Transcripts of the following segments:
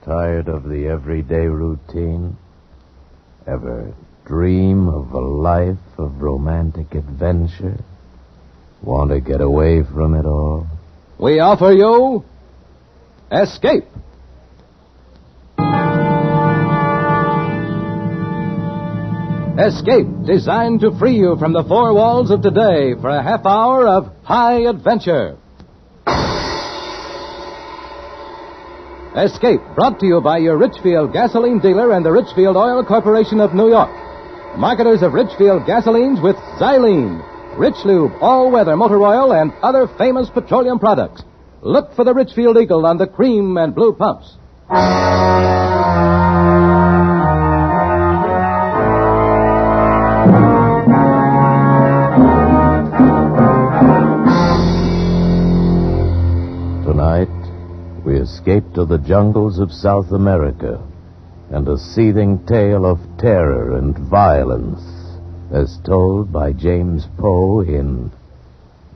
Tired of the everyday routine? Ever dream of a life of romantic adventure? Want to get away from it all? We offer you Escape. Escape, designed to free you from the four walls of today for a half hour of high adventure. Escape, brought to you by your Richfield gasoline dealer and the Richfield Oil Corporation of New York. Marketers of Richfield gasolines with Xylene, Rich Lube, all-weather motor oil, and other famous petroleum products. Look for the Richfield Eagle on the cream and blue pumps. Tonight, we escape to the jungles of South America and a seething tale of terror and violence as told by James Poe in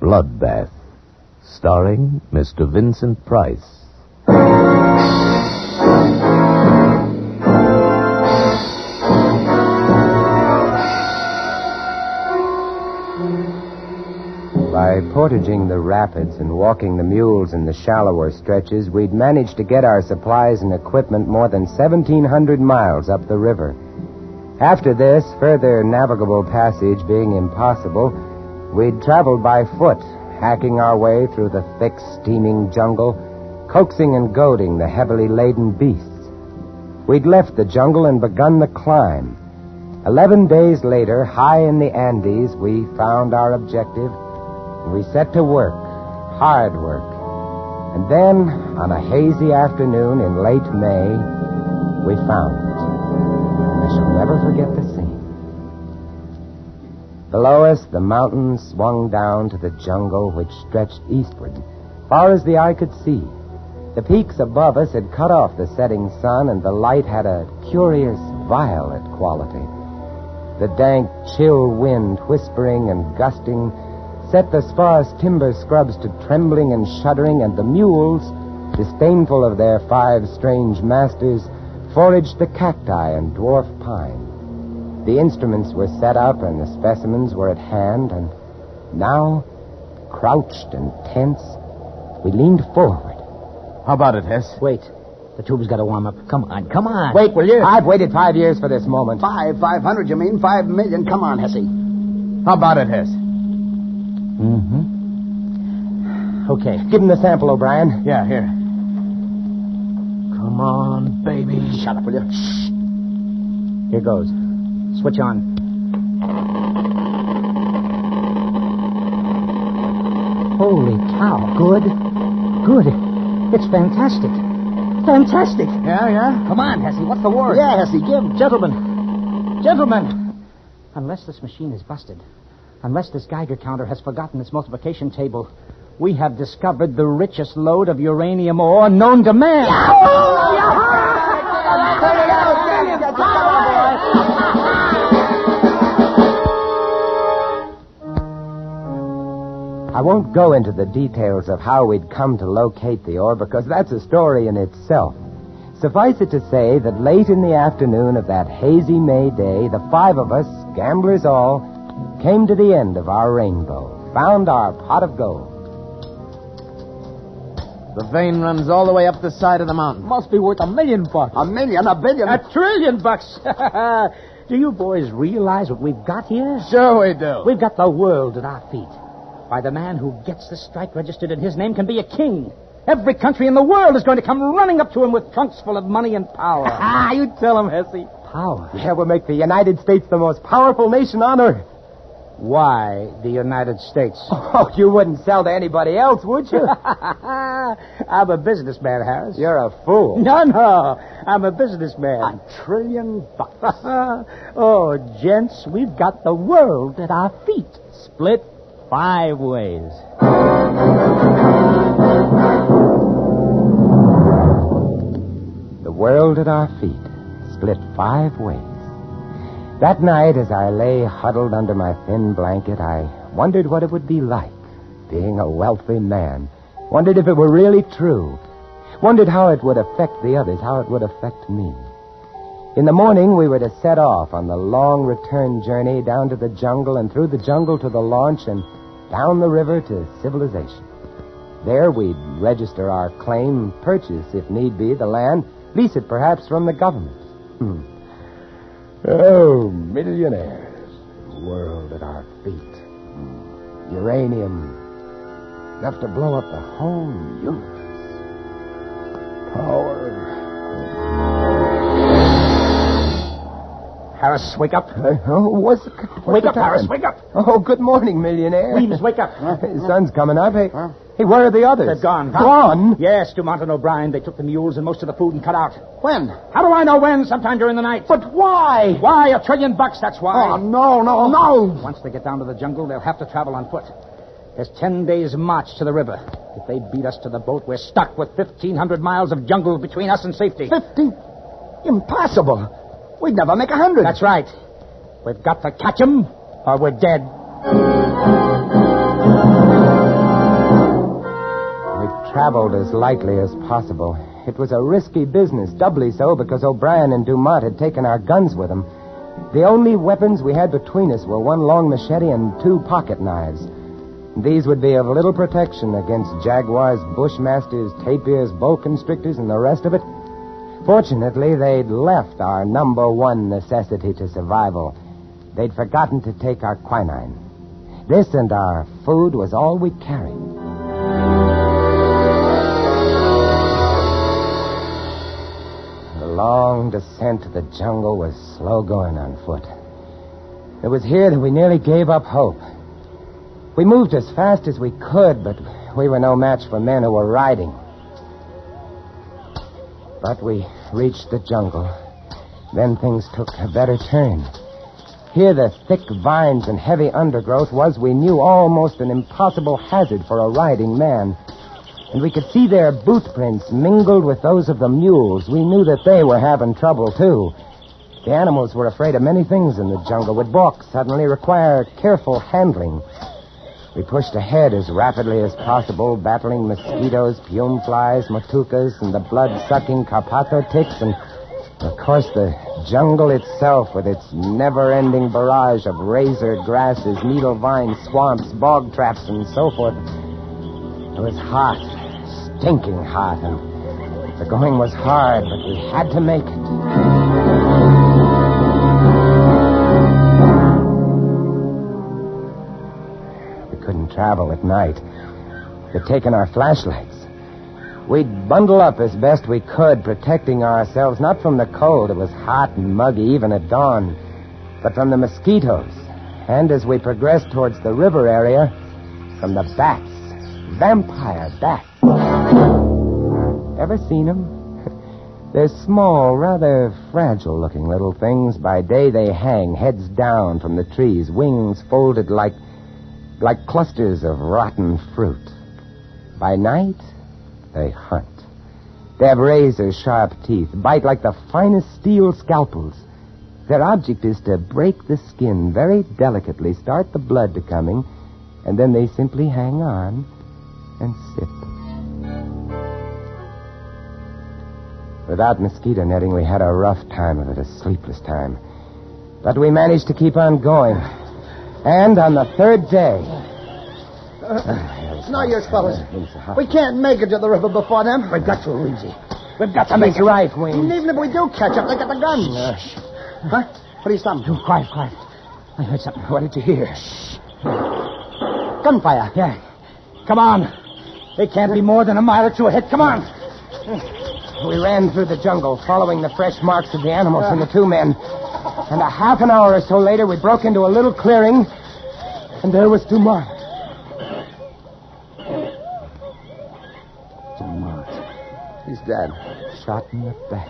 Bloodbath, starring Mr. Vincent Price. By portaging the rapids and walking the mules in the shallower stretches, we'd managed to get our supplies and equipment more than 1,700 miles up the river. After this, further navigable passage being impossible, we'd traveled by foot, hacking our way through the thick, steaming jungle, coaxing and goading the heavily laden beasts. We'd left the jungle and begun the climb. 11 days later, high in the Andes, we found our objective. We set to work, hard work. And then, on a hazy afternoon in late May, we found it. I shall never forget the scene. Below us, the mountains swung down to the jungle which stretched eastward, far as the eye could see. The peaks above us had cut off the setting sun, and the light had a curious violet quality. The dank, chill wind, whispering and gusting, set the sparse timber scrubs to trembling and shuddering, and the mules, disdainful of their 5 strange masters, foraged the cacti and dwarf pine. The instruments were set up and the specimens were at hand, and now, crouched and tense, we leaned forward. How about it, Hess? Wait. The tube's got to warm up. Come on. Wait, will you? I've waited 5 years for this moment. 500, you mean? 5 million. Come on, Hessie. How about it, Hess? Okay. Give him the sample, O'Brien. Yeah, here. Come on, baby. Shut up, will you? Shh. Here goes. Switch on. Holy cow. Good. It's fantastic. Fantastic. Yeah? Come on, Hessie. What's the word? Yeah, Hessie, give. Gentlemen. Unless this machine is busted, unless this Geiger counter has forgotten its multiplication table, we have discovered the richest lode of uranium ore known to man. I won't go into the details of how we'd come to locate the ore, because that's a story in itself. Suffice it to say that late in the afternoon of that hazy May day, the 5 of us, gamblers all, came to the end of our rainbow, found our pot of gold. The vein runs all the way up the side of the mountain. Must be worth $1 million. $1 million? $1 billion? $1 trillion. Do you boys realize what we've got here? Sure we do. We've got the world at our feet. Why, the man who gets the strike registered in his name can be a king. Every country in the world is going to come running up to him with trunks full of money and power. You tell him, Hessie. Power? Yeah, we'll make the United States the most powerful nation on earth. Why the United States? Oh, you wouldn't sell to anybody else, would you? I'm a businessman, Harris. You're a fool. No. I'm a businessman. $1 trillion. Oh, gents, we've got the world at our feet. Split 5 ways. The world at our feet, split 5 ways. That night, as I lay huddled under my thin blanket, I wondered what it would be like, being a wealthy man. Wondered if it were really true. Wondered how it would affect the others, how it would affect me. In the morning, we were to set off on the long return journey down to the jungle and through the jungle to the launch and down the river to civilization. There, we'd register our claim, purchase, if need be, the land, lease it perhaps from the government. Oh, millionaires. World at our feet. Uranium. Enough to blow up the whole universe. Power. Harris, wake up. What's Wake the up, Harris, time? wake up. Oh, good morning, millionaire. Please, wake up. The sun's coming up. Hey, where are the others? They've gone. Gone? Yes, Dumont and O'Brien. They took the mules and most of the food and cut out. When? How do I know when? Sometime during the night. But why? Why? $1 trillion, that's why. Oh, no. Once they get down to the jungle, they'll have to travel on foot. There's 10 days' march to the river. If they beat us to the boat, we're stuck with 1,500 miles of jungle between us and safety. 50? Impossible. We'd never make 100. That's right. We've got to catch 'em, or we're dead. We traveled as lightly as possible. It was a risky business, doubly so because O'Brien and Dumont had taken our guns with them. The only weapons we had between us were one long machete and 2 pocket knives. These would be of little protection against jaguars, bushmasters, tapirs, boa constrictors, and the rest of it. Fortunately, they'd left our number one necessity to survival. They'd forgotten to take our quinine. This and our food was all we carried. The long descent to the jungle was slow going on foot. It was here that we nearly gave up hope. We moved as fast as we could, but we were no match for men who were riding. But we reached the jungle. Then things took a better turn. Here, the thick vines and heavy undergrowth was, we knew, almost an impossible hazard for a riding man. And we could see their boot prints mingled with those of the mules. We knew that they were having trouble, too. The animals were afraid of many things in the jungle, would balk suddenly, require careful handling. We pushed ahead as rapidly as possible, battling mosquitoes, pume flies, matukas, and the blood-sucking carpato ticks, and, of course, the jungle itself with its never-ending barrage of razor grasses, needle vines, swamps, bog traps, and so forth. It was hot, stinking hot, and the going was hard, but we had to make it. Couldn't travel at night. They'd taken our flashlights. We'd bundle up as best we could, protecting ourselves not from the cold. It was hot and muggy even at dawn, but from the mosquitoes. And as we progressed towards the river area, from the bats. Vampire bats. Ever seen them? They're small, rather fragile-looking little things. By day they hang, heads down from the trees, wings folded like clusters of rotten fruit. By night, they hunt. They have razor-sharp teeth, bite like the finest steel scalpels. Their object is to break the skin very delicately, start the blood to coming, and then they simply hang on and sip. Without mosquito netting, we had a rough time of it, a sleepless time. But we managed to keep on going. And on the 3rd day... It's no use, fellas. We can't make it to the river before them. We've got to, Luigi. We've got to make it. right, Wayne. And even if we do catch up, they got the guns. Huh? What are you stopping? Oh, quiet. I heard something. What did you hear? Gunfire. Yeah. Come on. They can't be more than a mile or two ahead. Come on. We ran through the jungle, following the fresh marks of the animals and the 2 men. And a half an hour or so later, we broke into a little clearing, and there was Dumont. Dumont. He's dead. Shot in the back.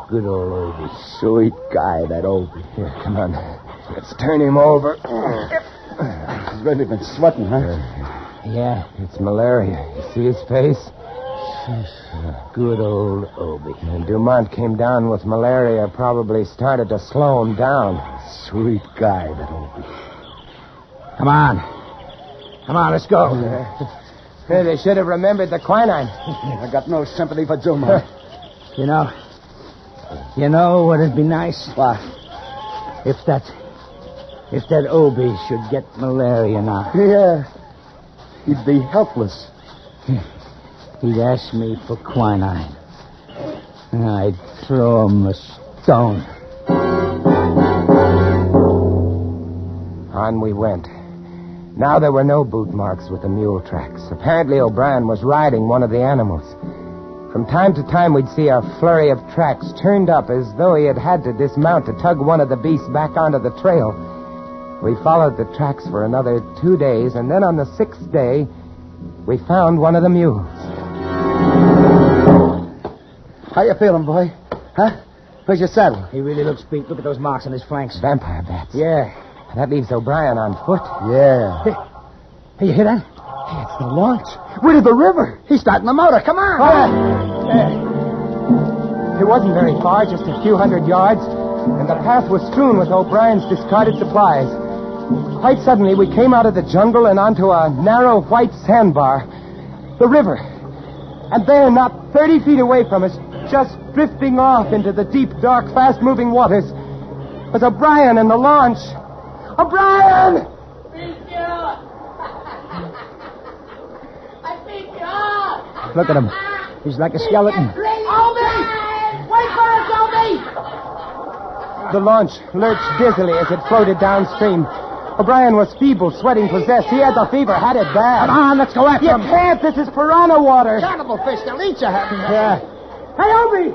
Good old Obie. Sweet guy, that Obie. Here, come on. Let's turn him over. He's really been sweating, huh? Yeah, it's malaria. You see his face? Good old Obie. And Dumont came down with malaria, probably started to slow him down. Sweet guy, that Obie. Come on, let's go. Hey, they should have remembered the quinine. I got no sympathy for Zuma. You know what'd be nice? What? If that Obi should get malaria now. Yeah. He'd be helpless. He'd ask me for quinine. And I'd throw him a stone. On we went. Now there were no boot marks with the mule tracks. Apparently O'Brien was riding one of the animals. From time to time we'd see a flurry of tracks turned up as though he had to dismount to tug one of the beasts back onto the trail. We followed the tracks for another 2 days, and then on the 6th day, we found one of the mules. How you feeling, boy? Huh? Where's your saddle? He really looks beat. Look at those marks on his flanks. Vampire bats. Yeah. That leaves O'Brien on foot. Yeah. Hey, you hear that? Hey, it's the launch. We're to the river. He's starting the motor. Come on. It wasn't very far, just a few hundred yards, and the path was strewn with O'Brien's discarded supplies. Quite suddenly, we came out of the jungle and onto a narrow white sandbar. The river. And there, not 30 feet away from us, just drifting off into the deep, dark, fast-moving waters, was O'Brien and the launch. O'Brien! Look at him. He's like a skeleton. Obi! Wait for us, Obi! The launch lurched dizzily as it floated downstream. O'Brien was feeble, sweating, possessed. He had the fever, had it bad. Come on, let's go after him. You can't. This is piranha water. Cannibal fish. They'll eat you. Yeah. Hey, Obi!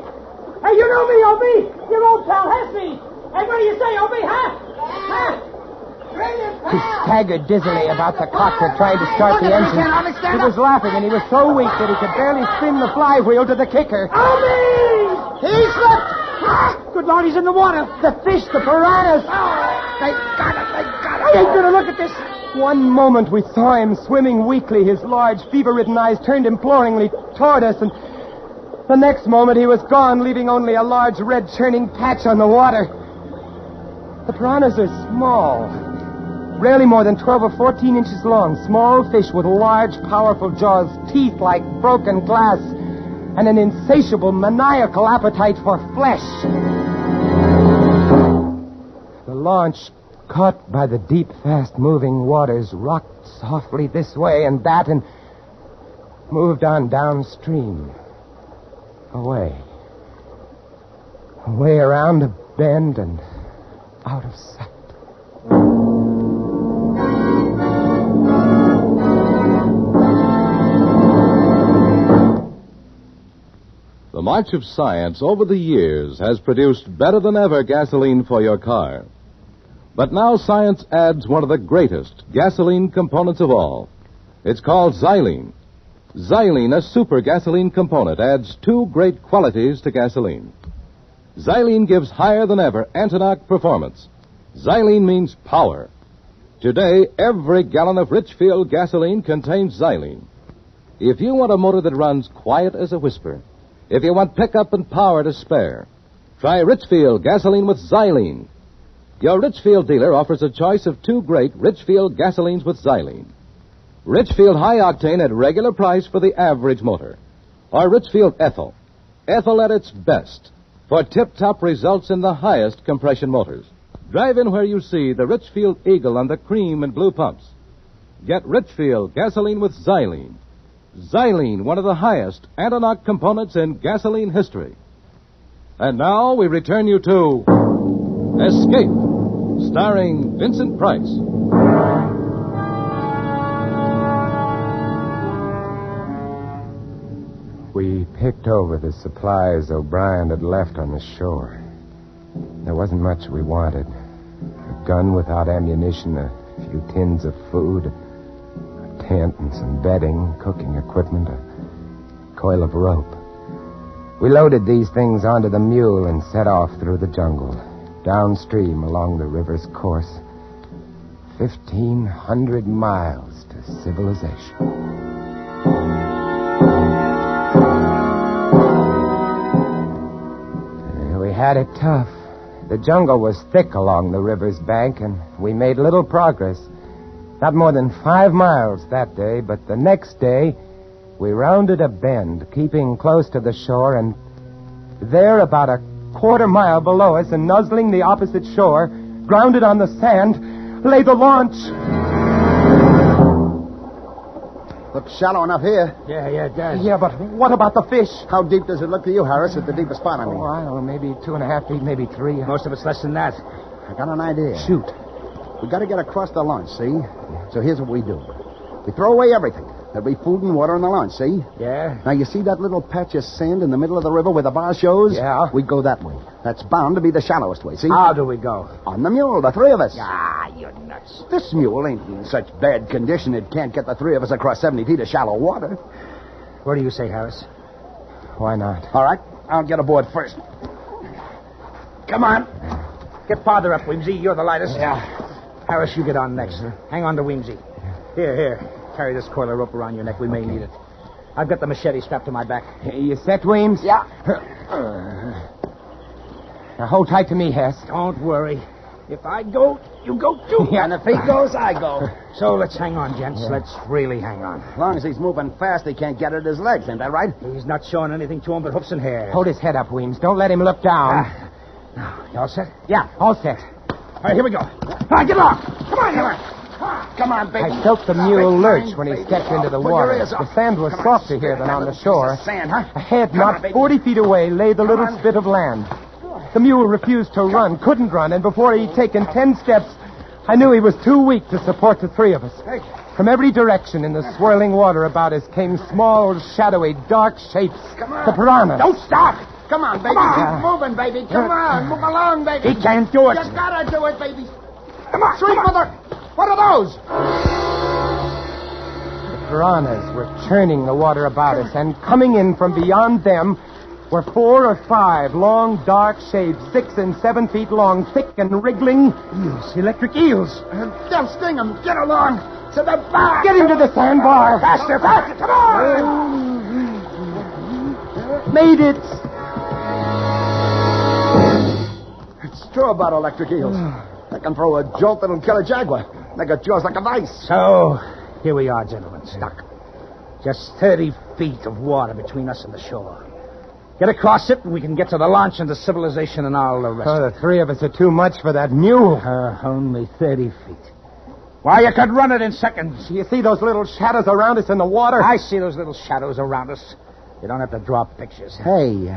Hey, you know me, Obi! Your old pal Hesse! Hey, what do you say, Obi, huh? Huh? He staggered dizzily about the cockpit, trying to start the engine. He was laughing, and he was so weak that he could barely spin the flywheel to the kicker. Obi! He slipped. Good Lord, he's in the water. The fish, the piranhas. They got it. They got it. I ain't gonna look at this. One moment we saw him swimming weakly, his large, fever-ridden eyes turned imploringly toward us, and the next moment he was gone, leaving only a large red churning patch on the water. The piranhas are small, rarely more than 12 or 14 inches long, small fish with large, powerful jaws, teeth like broken glass, and an insatiable, maniacal appetite for flesh. The launch, caught by the deep, fast-moving waters, rocked softly this way and that and moved on downstream. Away. Away around a bend and out of sight. The march of science over the years has produced better than ever gasoline for your car. But now science adds one of the greatest gasoline components of all. It's called xylene. Xylene, a super gasoline component, adds two great qualities to gasoline. Xylene gives higher than ever anti-knock performance. Xylene means power. Today, every gallon of Richfield gasoline contains xylene. If you want a motor that runs quiet as a whisper, if you want pickup and power to spare, try Richfield gasoline with xylene. Your Richfield dealer offers a choice of two great Richfield gasolines with xylene. Richfield High Octane at regular price for the average motor. Or Richfield Ethyl. Ethyl at its best for tip-top results in the highest compression motors. Drive in where you see the Richfield Eagle on the cream and blue pumps. Get Richfield gasoline with xylene. Xylene, one of the highest anti-knock components in gasoline history. And now we return you to Escape, starring Vincent Price. We picked over the supplies O'Brien had left on the shore. There wasn't much we wanted. A gun without ammunition, a few tins of food, a tent and some bedding, cooking equipment, a coil of rope. We loaded these things onto the mule and set off through the jungle, downstream along the river's course. 1,500 miles to civilization. We had it tough. The jungle was thick along the river's bank, and we made little progress. Not more than 5 miles that day, but the next day, we rounded a bend, keeping close to the shore, and there, about a quarter mile below us and nuzzling the opposite shore, grounded on the sand, lay the launch. Looks shallow enough here. Yeah, it does. Yeah, but what about the fish? How deep does it look to you, Harris, at the deepest spot, I mean? Oh, I don't know, maybe 2.5 feet, maybe 3. Most of it's less than that. I got an idea. Shoot. We got to get across the launch, see? So here's what we do. We throw away everything. There'll be food and water in the launch, see? Yeah? Now, you see that little patch of sand in the middle of the river where the bar shows? Yeah. We go that way. That's bound to be the shallowest way, see? How do we go? On the mule, the 3 of us. Ah, you're nuts. This mule ain't in such bad condition it can't get the 3 of us across 70 feet of shallow water. What do you say, Harris? Why not? All right, I'll get aboard first. Come on. Get farther up, Weemsy. You're the lightest. Yeah. Harris, you get on next. Hang on to Weemsy. Here. Carry this coil of rope around your neck. We may need it. I've got the machete strapped to my back. You set, Weems? Yeah. Now hold tight to me, Hess. Don't worry. If I go, you go too. And if he goes, I go. So let's hang on, gents. Yeah. Let's really hang on. As long as he's moving fast, he can't get at his legs. Ain't that right? He's not showing anything to him but hoofs and hair. Hold his head up, Weems. Don't let him look down. Now, you all set? Yeah, all set. All right, here we go. All right, get along. Come on, Hiller. Come on, baby. I felt the mule lurch when he Baby. stepped into the Put your water. ears The up. sand was Come on. softer here than on the Piece of shore. Sand, huh? Ahead, Come on, not baby. 40 feet away, lay the little on. spit of land. The mule refused to run, couldn't run, and before he'd taken 10 steps, I knew he was too weak to support the 3 of us. Hey. From every direction in the swirling water about us came small, shadowy, dark shapes. Come on. The piranhas. Don't stop. Come on, baby. Come on. Keep moving, baby. Come on. Move along, baby. He can't do it. You gotta do it, baby. Come on. Sweet mother. What are those? The piranhas were churning the water about us, and coming in from beyond them were 4 or 5 long, dark shapes, 6 and 7 feet long, thick and wriggling eels, electric eels. They'll sting him. Get along to the bar. Get into the sandbar. Faster. Come on. Made it. It's true about electric eels. They can throw a jolt that'll kill a jaguar. They got jaws like a vice. So, here we are, gentlemen, stuck. Just 30 feet of water between us and the shore. Get across it, and we can get to the launch and to civilization and all the rest. Oh, the 3 of us are too much for that mule. Only 30 feet. Why, you could run it in seconds. You see those little shadows around us in the water? I see those little shadows around us. You don't have to draw pictures. Hey,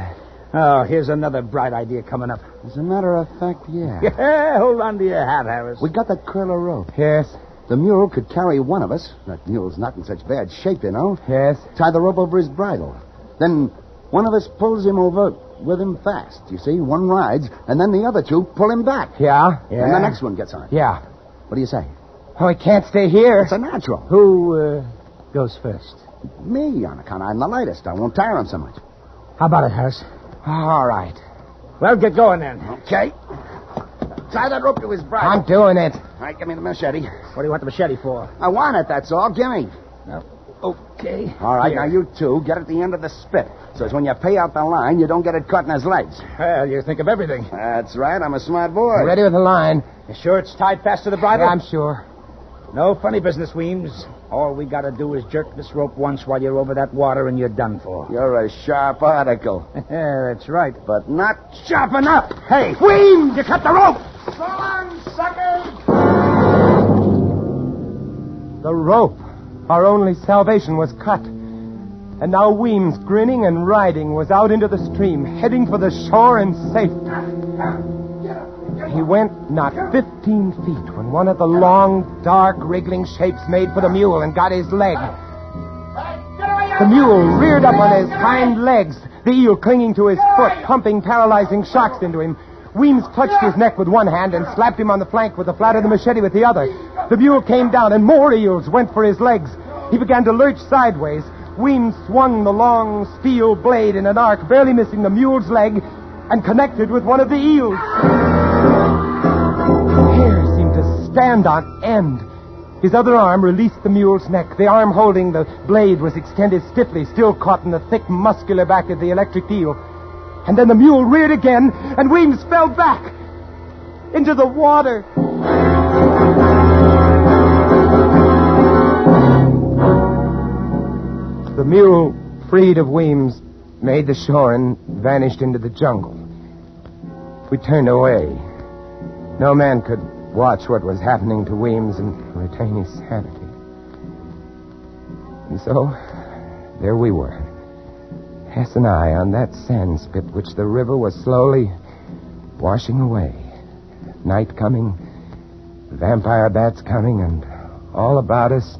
Oh, here's another bright idea coming up. as a matter of fact, yeah. Yeah, hold on to your hat, Harris. We got that curl of rope. Yes, The mule could carry one of us. That mule's not in such bad shape, you know. yes. Tie the rope over his bridle. Then one of us pulls him over with him fast. You see, one rides, and then the other 2 pull him back. Yeah? And the next one gets on. Yeah. What do you say? Oh, he can't stay here. It's a natural. Who goes first? Me, on account I'm the lightest. I won't tire him so much. How about it, Harris? All right. Well, get going then. Okay. Tie that rope to his bridle. I'm doing it. All right, give me the machete. What do you want the machete for? I want it, that's all. Give me. Okay. All right, Here. now you 2 get at the end of the spit. So as when you pay out the line, you don't get it caught in his legs. Well, you think of everything. That's right. I'm a smart boy. Ready with the line. You sure it's tied fast to the bridle? Yeah, I'm sure. No funny business, Weems. All we gotta do is jerk this rope once while you're over that water and you're done for. You're a sharp article. Yeah, that's right. But not sharp enough. Hey, Weems, you cut the rope! So long, suckers! The rope. Our only salvation was cut. And now Weems, grinning and riding, was out into the stream, heading for the shore and safe. He went not 15 feet when one of the long, dark, wriggling shapes made for the mule and got his leg. The mule reared up on his hind legs, the eel clinging to his foot, pumping paralyzing shocks into him. Weems clutched his neck with one hand and slapped him on the flank with the flat of the machete with the other. The mule came down, and more eels went for his legs. He began to lurch sideways. Weems swung the long steel blade in an arc, barely missing the mule's leg, and connected with one of the eels. The hair seemed to stand on end. His other arm released the mule's neck. The arm holding the blade was extended stiffly, still caught in the thick, muscular back of the electric eel. And then the mule reared again, and Weems fell back into the water. mule, freed of Weems, made the shore and vanished into the jungle. We turned away. No man could watch what was happening to Weems and retain his sanity. And so, there we were. Hess and I on that sand spit which the river was slowly washing away. Night coming, vampire bats coming, and all about us,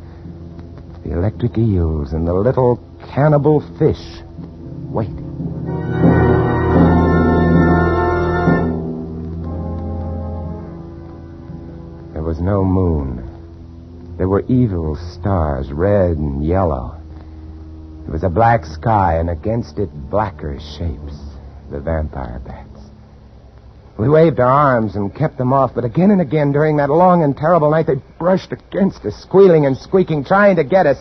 the electric eels and the little cannibal fish waiting. There was no moon. There were evil stars, red and yellow. It was a black sky, and against it, blacker shapes, the vampire bats. We waved our arms and kept them off, but again and again during that long and terrible night, they brushed against us, squealing and squeaking, trying to get us.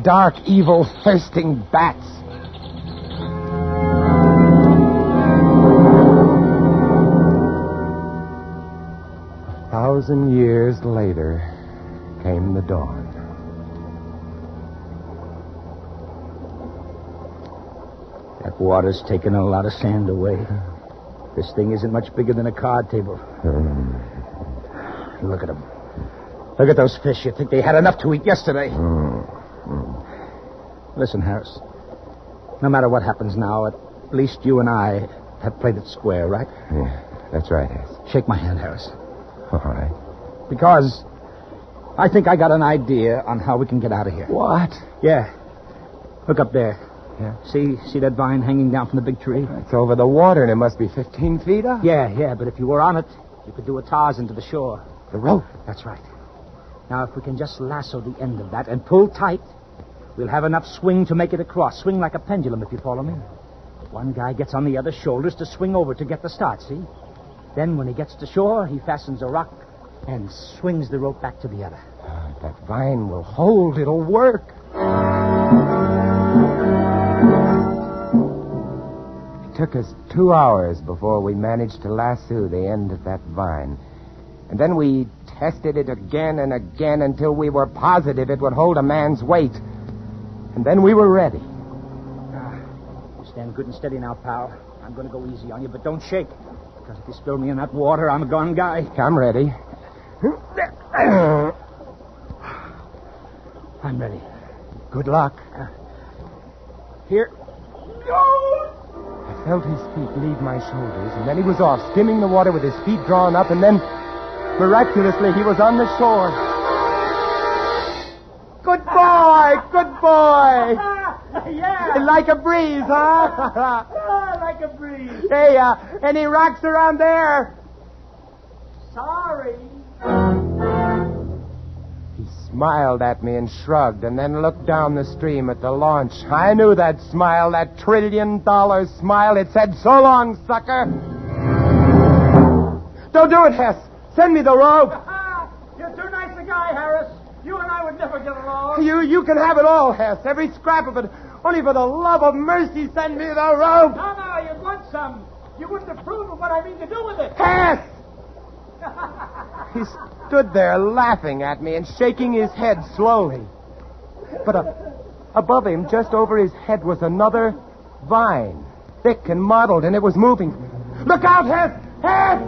Dark, evil, thirsting bats. A 1,000 years later came the dawn. That water's taken a lot of sand away. This thing isn't much bigger than a card table. Look at them. Look at those fish. You'd think they had enough to eat yesterday. Listen, Harris. No matter what happens now, at least you and I have played it square, right? Yeah, that's right, Hess. Shake my hand, Harris. All right. Because I think I got an idea on how we can get out of here. What? Yeah. Look up there. Yeah. See that vine hanging down from the big tree? It's over the water, and it must be 15 feet up. Yeah, but if you were on it, you could do a Tarzan to the shore. The rope. That's right. Now, if we can just lasso the end of that and pull tight, we'll have enough swing to make it across. Swing like a pendulum, if you follow me. One guy gets on the other's shoulders to swing over to get the start, see? Then when he gets to shore, he fastens a rock and swings the rope back to the other. That vine will hold. It'll work. It took us 2 hours before we managed to lasso the end of that vine. And then we tested it again and again until we were positive it would hold a man's weight. And then we were ready. Stand good and steady now, pal. I'm going to go easy on you, but don't shake. Because if you spill me in that water, I'm a gone guy. I'm ready. I'm ready. Good luck. Here. I felt his feet leave my shoulders, and then he was off, skimming the water with his feet drawn up, and then, miraculously, he was on the shore. Good boy! Good boy! Yeah. Like a breeze, huh? Like a breeze. Hey, any rocks around there? Sorry. He smiled at me and shrugged, and then looked down the stream at the launch. I knew that smile, that $1 trillion smile. It said, "So long, sucker." Don't do it, Hess. Send me the rope. You're too nice a guy, Harris. You and I would never get along. You can have it all, Hess. Every scrap of it. Only for the love of mercy, send me the rope. No, you'd want some. You wouldn't approve of what I mean to do with it. Hess! He stood there laughing at me and shaking his head slowly. But above him, just over his head, was another vine, thick and mottled, and it was moving. Look out, Hess! Hess!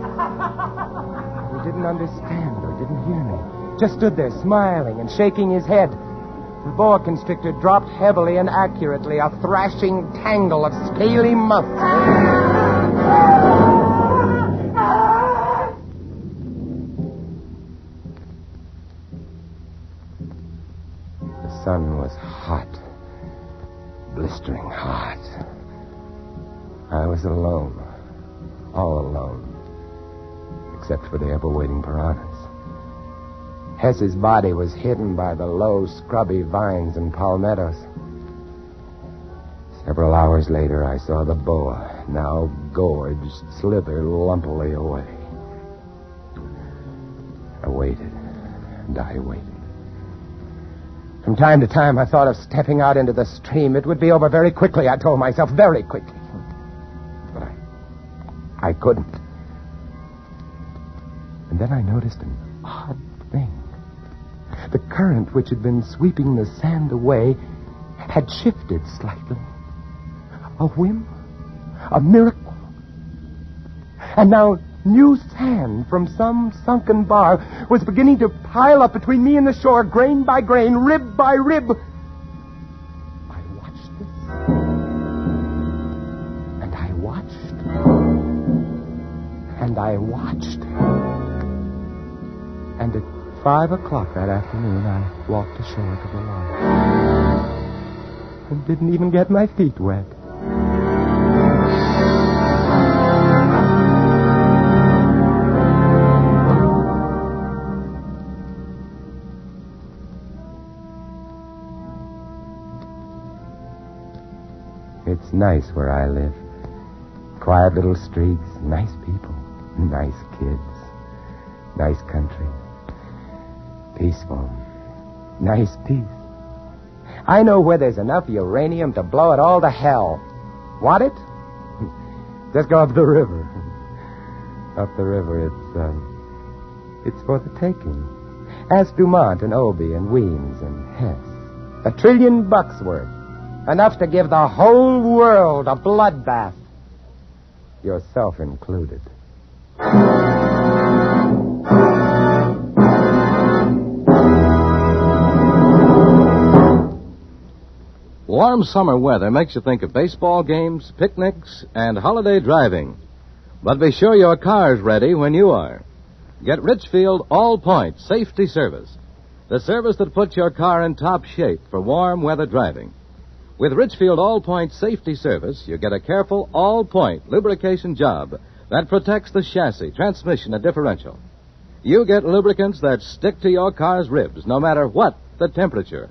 He didn't understand or didn't hear me. Just stood there smiling and shaking his head. The boa constrictor dropped heavily and accurately, a thrashing tangle of scaly muscles. The sun was hot, blistering hot. I was alone, all alone, except for the ever-waiting piranhas. Hess's body was hidden by the low, scrubby vines and palmettos. Several hours later, I saw the boa, now gorged, slither lumpily away. I waited, and I waited. From time to time, I thought of stepping out into the stream. It would be over very quickly, I told myself, very quickly. But I couldn't. And then I noticed an odd thing. The current which had been sweeping the sand away had shifted slightly. A whim, a miracle. And now new sand from some sunken bar was beginning to pile up between me and the shore, grain by grain, rib by rib. I watched this. And I watched. And I watched. And at 5 o'clock that afternoon, I walked ashore to the lawn. And didn't even get my feet wet. It's nice where I live. Quiet little streets, nice people, nice kids, nice country. Peaceful. Nice peace. I know where there's enough uranium to blow it all to hell. Want it? Just go up the river. Up the river, it's for the taking. Ask Dumont and Obie and Weems and Hess. $1 trillion worth. Enough to give the whole world a bloodbath. Yourself included. Warm summer weather makes you think of baseball games, picnics, and holiday driving. But be sure your car's ready when you are. Get Richfield All-Point Safety Service, the service that puts your car in top shape for warm weather driving. With Richfield All-Point Safety Service, you get a careful all-point lubrication job that protects the chassis, transmission, and differential. You get lubricants that stick to your car's ribs no matter what the temperature.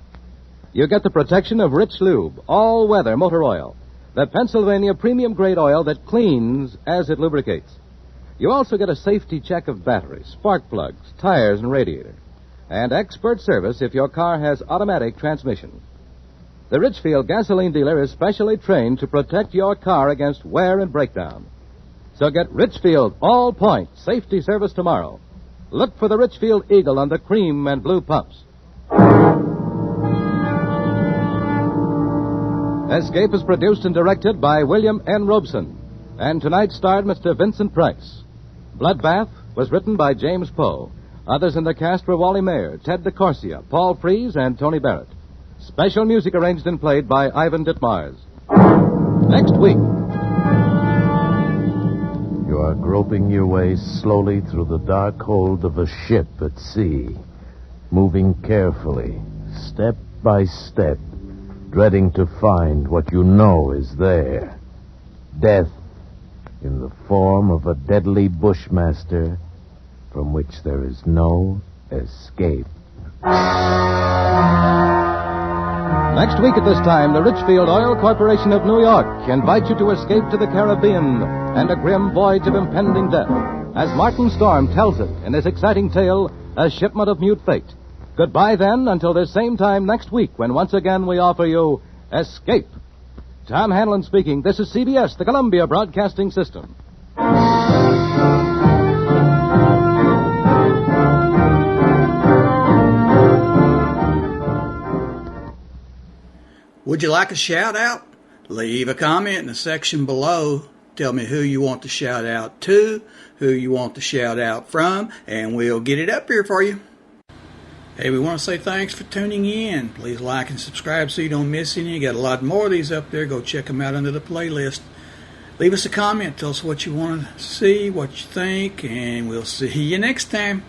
You get the protection of Rich Lube, all-weather motor oil, the Pennsylvania premium-grade oil that cleans as it lubricates. You also get a safety check of batteries, spark plugs, tires, and radiator, and expert service if your car has automatic transmission. The Richfield gasoline dealer is specially trained to protect your car against wear and breakdown. So get Richfield All-Point Safety Service tomorrow. Look for the Richfield Eagle on the cream and blue pumps. Escape is produced and directed by William N. Robeson, and tonight starred Mr. Vincent Price. Bloodbath was written by James Poe. Others in the cast were Wally Mayer, Ted DeCorsia, Paul Freese, and Tony Barrett. Special music arranged and played by Ivan Ditmars. Next week. You are groping your way slowly through the dark hold of a ship at sea, moving carefully, step by step, dreading to find what you know is there. Death in the form of a deadly bushmaster from which there is no escape. Next week at this time, the Richfield Oil Corporation of New York invites you to escape to the Caribbean and a grim voyage of impending death, as Martin Storm tells it in his exciting tale, A Shipment of Mute Fate. Goodbye, then, until this same time next week, when once again we offer you Escape. Tom Hanlon speaking. This is CBS, the Columbia Broadcasting System. Would you like a shout-out? Leave a comment in the section below. Tell me who you want to shout out to, who you want to shout out from, and we'll get it up here for you. Hey, we want to say thanks for tuning in. Please like and subscribe so you don't miss any. You got a lot more of these up there. Go check them out under the playlist. Leave us a comment. Tell us what you want to see, what you think, and we'll see you next time.